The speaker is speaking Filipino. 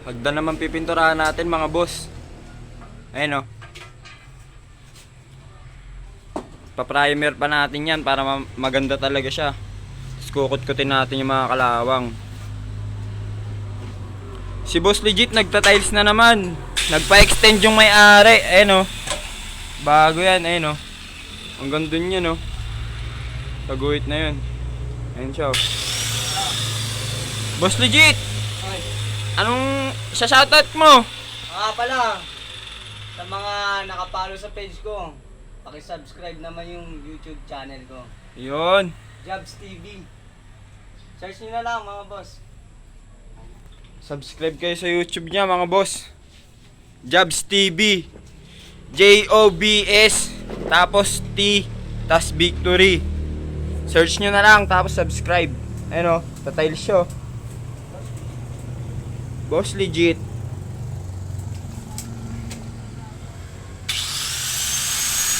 Hagdan naman pipinturahan natin mga boss. Ayun o. Pa-primer pa natin yan para maganda talaga siya. Tapos kukut-kutin natin yung mga kalawang. Si Boss Legit nagta-tiles na naman. Nagpa-extend yung may-ari. Ayun o. Bago yan. Ayun o. Hanggang dun yun o. Taguhit na yun. Ayun siya o. Boss Legit! Ay, Anong shoutout mo? pala, sa mga nakapalo sa page ko, paki-subscribe naman yung YouTube channel ko, Yun. Jobs TV. Search nyo na lang mga boss. Subscribe kayo sa YouTube niya mga boss. Jobs TV. Jobs. Tapos T. Tapos Victory. Search nyo na lang. Tapos subscribe. Ayun o. Tatiles siya. Boss Legit.